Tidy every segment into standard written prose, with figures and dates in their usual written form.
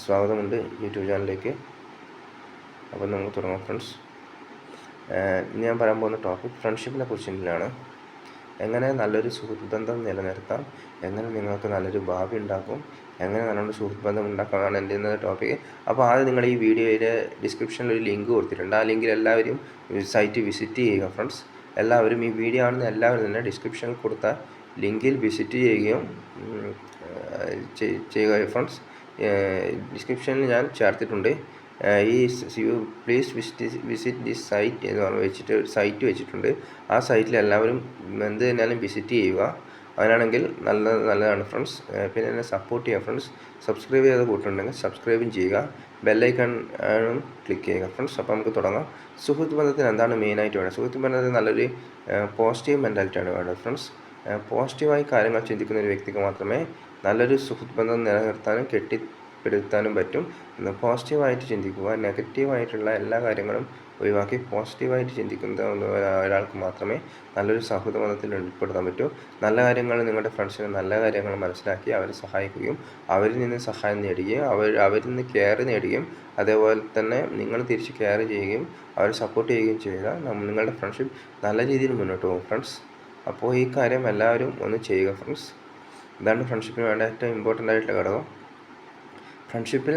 സ്വാഗതമുണ്ട് YouTube ചാനലിലേക്ക്. അപ്പോൾ നമുക്ക് തുടങ്ങാം ഫ്രണ്ട്സ്. ഞാൻ പറയാൻ പോകുന്ന ടോപ്പിക് ഫ്രണ്ട്ഷിപ്പിനെ കുറിച്ചിട്ടാണ്. എങ്ങനെ നല്ലൊരു സുഹൃത്ത് ബന്ധം നിലനിർത്താം, എങ്ങനെ നിങ്ങൾക്ക് നല്ലൊരു ഭാവി ഉണ്ടാക്കും, എങ്ങനെ നല്ലൊരു സുഹൃത്ത് ബന്ധം ഉണ്ടാക്കാനാണ് എൻ്റെ ഇന്നത്തെ ടോപ്പിക്. അപ്പോൾ ആദ്യം നിങ്ങൾ ഈ വീഡിയോയുടെ ഡിസ്ക്രിപ്ഷനിൽ ഒരു ലിങ്ക് കൊടുത്തിട്ടുണ്ട്. ആ ലിങ്കിൽ എല്ലാവരും സൈറ്റ് വിസിറ്റ് ചെയ്യുക ഫ്രണ്ട്സ്. എല്ലാവരും ഈ വീഡിയോ ആണെന്ന് എല്ലാവരും തന്നെ ഡിസ്ക്രിപ്ഷനിൽ കൊടുത്ത ലിങ്കിൽ വിസിറ്റ് ചെയ്യുകയും ചെയ്യുക ഫ്രണ്ട്സ്. ഡിസ്ക്രിപ്ഷനിൽ ഞാൻ ചേർത്തിട്ടുണ്ട്. പ്ലീസ് വിസിറ്റ് ദിസ് സൈറ്റ് എന്ന് പറഞ്ഞ് വെച്ചിട്ട് ഒരു സൈറ്റ് വെച്ചിട്ടുണ്ട്. ആ സൈറ്റിൽ എല്ലാവരും എന്ത് തന്നെയാലും വിസിറ്റ് ചെയ്യുക. അതിനാണെങ്കിൽ നല്ലതാണ് ഫ്രണ്ട്സ്. പിന്നെ എന്നെ സപ്പോർട്ട് ചെയ്യുക ഫ്രണ്ട്സ്. സബ്സ്ക്രൈബ് ചെയ്ത് കൂട്ടുണ്ടെങ്കിൽ സബ്സ്ക്രൈബും ചെയ്യുക, ബെല്ലൈക്കൺ ക്ലിക്ക് ചെയ്യുക ഫ്രണ്ട്സ്. അപ്പോൾ നമുക്ക് തുടങ്ങാം. സുഹൃത്ത് ബന്ധത്തിന് എന്താണ് മെയിനായിട്ട് വേണ്ടത്? സുഹൃത്ത് ബന്ധത്തിന് നല്ലൊരു പോസിറ്റീവ് മെൻറ്റാലിറ്റിയാണ് വേണ്ടത് ഫ്രണ്ട്സ്. പോസിറ്റീവായി കാര്യങ്ങൾ ചിന്തിക്കുന്ന ഒരു വ്യക്തിക്ക് മാത്രമേ നല്ലൊരു സുഹൃത്ത് ബന്ധം നിലനിർത്താനും കെട്ടിപ്പടുത്താനും പറ്റും. പോസിറ്റീവായിട്ട് ചിന്തിക്കുക. നെഗറ്റീവായിട്ടുള്ള എല്ലാ കാര്യങ്ങളും ഒഴിവാക്കി പോസിറ്റീവായിട്ട് ചിന്തിക്കുന്ന ഒരാൾക്ക് മാത്രമേ നല്ലൊരു സൗഹൃദ ബന്ധത്തിൽ ഉൾപ്പെടുത്താൻ പറ്റൂ. നല്ല കാര്യങ്ങൾ നിങ്ങളുടെ ഫ്രണ്ട്സിന് നല്ല കാര്യങ്ങൾ മനസ്സിലാക്കി അവരെ സഹായിക്കുകയും അവരിൽ നിന്ന് സഹായം നേടുകയും അവരിൽ നിന്ന് കെയർ നേടുകയും അതേപോലെ തന്നെ നിങ്ങൾ തിരിച്ച് കെയർ ചെയ്യുകയും അവരെ സപ്പോർട്ട് ചെയ്യുകയും ചെയ്താൽ നിങ്ങളുടെ ഫ്രണ്ട്ഷിപ്പ് നല്ല രീതിയിൽ മുന്നോട്ട് പോകും ഫ്രണ്ട്സ്. അപ്പോൾ ഈ കാര്യം എല്ലാവരും ഒന്ന് ചെയ്യുക ഫ്രണ്ട്സ്. ഇതാണ് ഫ്രണ്ട്ഷിപ്പിന് വേണ്ട ഏറ്റവും ഇമ്പോർട്ടൻ്റ് ആയിട്ടുള്ള ഘടകം. ഫ്രണ്ട്ഷിപ്പിൽ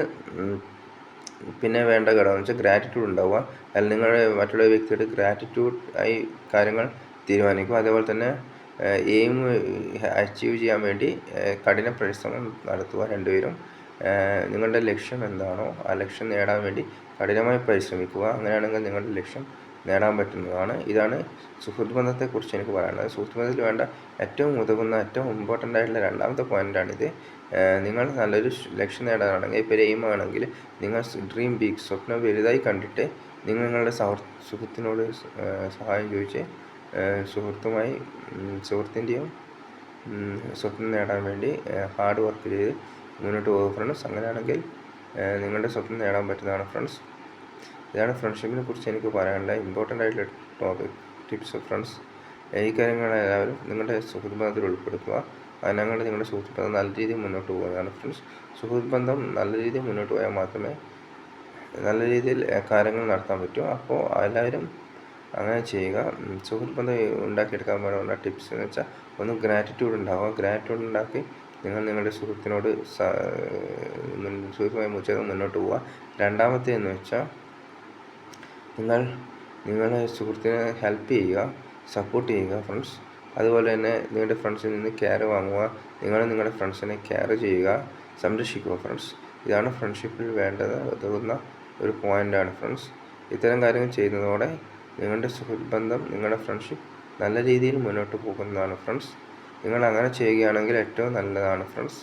പിന്നെ വേണ്ട ഘടകം എന്ന് വെച്ചാൽ ഗ്രാറ്റിറ്റ്യൂഡ് ഉണ്ടാവുക. അതിൽ നിങ്ങൾ മറ്റുള്ള വ്യക്തിയുടെ ഗ്രാറ്റിറ്റ്യൂഡ് ആയി കാര്യങ്ങൾ തീരുമാനിക്കും. അതേപോലെ തന്നെ എയിം അച്ചീവ് ചെയ്യാൻ വേണ്ടി കഠിന പരിശ്രമം നടത്തുക രണ്ടുപേരും. നിങ്ങളുടെ ലക്ഷ്യം എന്താണോ ആ ലക്ഷ്യം നേടാൻ വേണ്ടി കഠിനമായി പരിശ്രമിക്കുക. അങ്ങനെയാണെങ്കിൽ നിങ്ങളുടെ ലക്ഷ്യം നേടാൻ പറ്റുന്നതാണ്. ഇതാണ് സുഹൃത്ത് ബന്ധത്തെക്കുറിച്ച് എനിക്ക് പറയാനുള്ളത്. സുഹൃത്ത് ബന്ധത്തിൽ വേണ്ട ഏറ്റവും ഉതകുന്ന ഏറ്റവും ഇമ്പോർട്ടൻ്റ് ആയിട്ടുള്ള രണ്ടാമത്തെ പോയിൻ്റാണിത്. നിങ്ങൾ നല്ലൊരു ലക്ഷ്യം നേടാനാണെങ്കിൽ, ഇപ്പോൾ എയിം ആണെങ്കിൽ നിങ്ങൾ ഡ്രീം ബിഗ്, സ്വപ്നം വലുതായി കണ്ടിട്ട് നിങ്ങൾ നിങ്ങളുടെ സുഹൃത്തിനോട് സഹായം ചോദിച്ച് സുഹൃത്തിൻ്റെയും സ്വപ്നം നേടാൻ വേണ്ടി ഹാർഡ് വർക്ക് ചെയ്ത് മുന്നോട്ട് പോകുക ഫ്രണ്ട്സ്. അങ്ങനെയാണെങ്കിൽ നിങ്ങളുടെ സ്വപ്നം നേടാൻ പറ്റുന്നതാണ് ഫ്രണ്ട്സ്. ഇതാണ് ഫ്രണ്ട്ഷിപ്പിനെ കുറിച്ച് എനിക്ക് പറയാനുള്ള ഇമ്പോർട്ടൻ്റ് ആയിട്ടുള്ള ടിപ്സ് ഫ്രണ്ട്സ്. ഈ കാര്യങ്ങൾ എല്ലാവരും നിങ്ങളുടെ സുഹൃത്ത് ബന്ധത്തിൽ ഉൾപ്പെടുത്തുക. അതിനാണ് നിങ്ങളുടെ സുഹൃത്ത് ബന്ധം നല്ല രീതിയിൽ മുന്നോട്ട് പോകുന്നതാണ് ഫ്രണ്ട്സ്. സുഹൃത്ത് ബന്ധം നല്ല രീതിയിൽ മുന്നോട്ട് പോയാൽ മാത്രമേ നല്ല രീതിയിൽ കാര്യങ്ങൾ നടത്താൻ പറ്റൂ. അപ്പോൾ എല്ലാവരും അങ്ങനെ ചെയ്യുക. സുഹൃത്ത് ബന്ധം ഉണ്ടാക്കിയെടുക്കാൻ വേണ്ട ടിപ്സ് എന്ന് വെച്ചാൽ ഒന്ന് ഗ്രാറ്റിറ്റ്യൂഡ് ഉണ്ടാവുക. ഗ്രാറ്റിറ്റ്യൂഡ് ഉണ്ടാക്കി നിങ്ങൾ നിങ്ങളുടെ സുഹൃത്തുമായി മുന്നോട്ട് പോവുക. രണ്ടാമത്തേന്ന് വെച്ചാൽ നിങ്ങളുടെ സുഹൃത്തിനെ ഹെൽപ്പ് ചെയ്യുക, സപ്പോർട്ട് ചെയ്യുക ഫ്രണ്ട്സ്. അതുപോലെ തന്നെ നിങ്ങളുടെ ഫ്രണ്ട്സിൽ നിന്ന് കെയർ വാങ്ങുക. നിങ്ങളുടെ ഫ്രണ്ട്സിനെ കെയർ ചെയ്യുക, സംരക്ഷിക്കുക ഫ്രണ്ട്സ്. ഇതാണ് ഫ്രണ്ട്ഷിപ്പിൽ വേണ്ടത് ഉതകുന്ന ഒരു പോയിൻ്റാണ് ഫ്രണ്ട്സ്. ഇത്തരം കാര്യങ്ങൾ ചെയ്യുന്നതോടെ നിങ്ങളുടെ സുഹൃത്ത് ബന്ധം, നിങ്ങളുടെ ഫ്രണ്ട്ഷിപ്പ് നല്ല രീതിയിൽ മുന്നോട്ട് പോകുന്നതാണ് ഫ്രണ്ട്സ്. നിങ്ങൾ അങ്ങനെ ചെയ്യുകയാണെങ്കിൽ ഏറ്റവും നല്ലതാണ് ഫ്രണ്ട്സ്.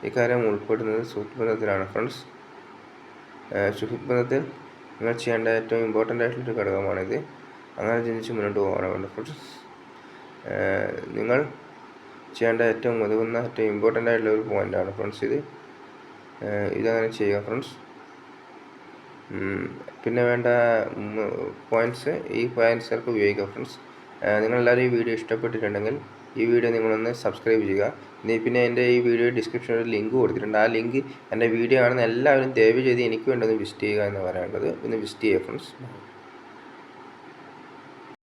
ഇക്കാര്യം ഉൾപ്പെടുന്നത് സുഹൃത്ത് ബന്ധത്തിലാണ് ഫ്രണ്ട്സ്. സുഹൃത്ത് ബന്ധത്തിൽ നിങ്ങൾ ചെയ്യേണ്ട ഏറ്റവും ഇമ്പോർട്ടൻ്റ് ആയിട്ടുള്ളൊരു ഘടകമാണിത്. അങ്ങനെ ചിന്തിച്ച് മുന്നോട്ട് പോകാനാണ് വേണ്ടത് ഫ്രണ്ട്സ്. നിങ്ങൾ ചെയ്യേണ്ട ഏറ്റവും ഉതകുന്ന ഏറ്റവും ഇമ്പോർട്ടൻ്റ് ആയിട്ടുള്ള ഒരു പോയിൻ്റാണ് ഫ്രണ്ട്സ് ഇതങ്ങനെ ചെയ്യുക ഫ്രണ്ട്സ്. പിന്നെ വേണ്ട പോയിൻറ്റ്സ്, ഈ പോയിൻറ്റ്സൊക്കെ ഉപയോഗിക്കുക ഫ്രണ്ട്സ്. നിങ്ങളെല്ലാവരും ഈ വീഡിയോ ഇഷ്ടപ്പെട്ടിട്ടുണ്ടെങ്കിൽ ഈ വീഡിയോ നിങ്ങളൊന്ന് സബ്സ്ക്രൈബ് ചെയ്യുക. പിന്നെ എൻ്റെ ഈ വീഡിയോ ഡിസ്ക്രിപ്ഷനിൽ ഒരു ലിങ്ക് കൊടുത്തിട്ടുണ്ട്. ആ ലിങ്ക് എൻ്റെ വീഡിയോ ആണെന്ന് എല്ലാവരും ദയവ് ചെയ്ത് എനിക്ക് വേണ്ടി ഒന്ന് വിസിറ്റ് ചെയ്യുക എന്ന് പറയാനുള്ളത്. ഒന്ന് വിസിറ്റ് ചെയ്യുക ഫ്രണ്ട്സ്.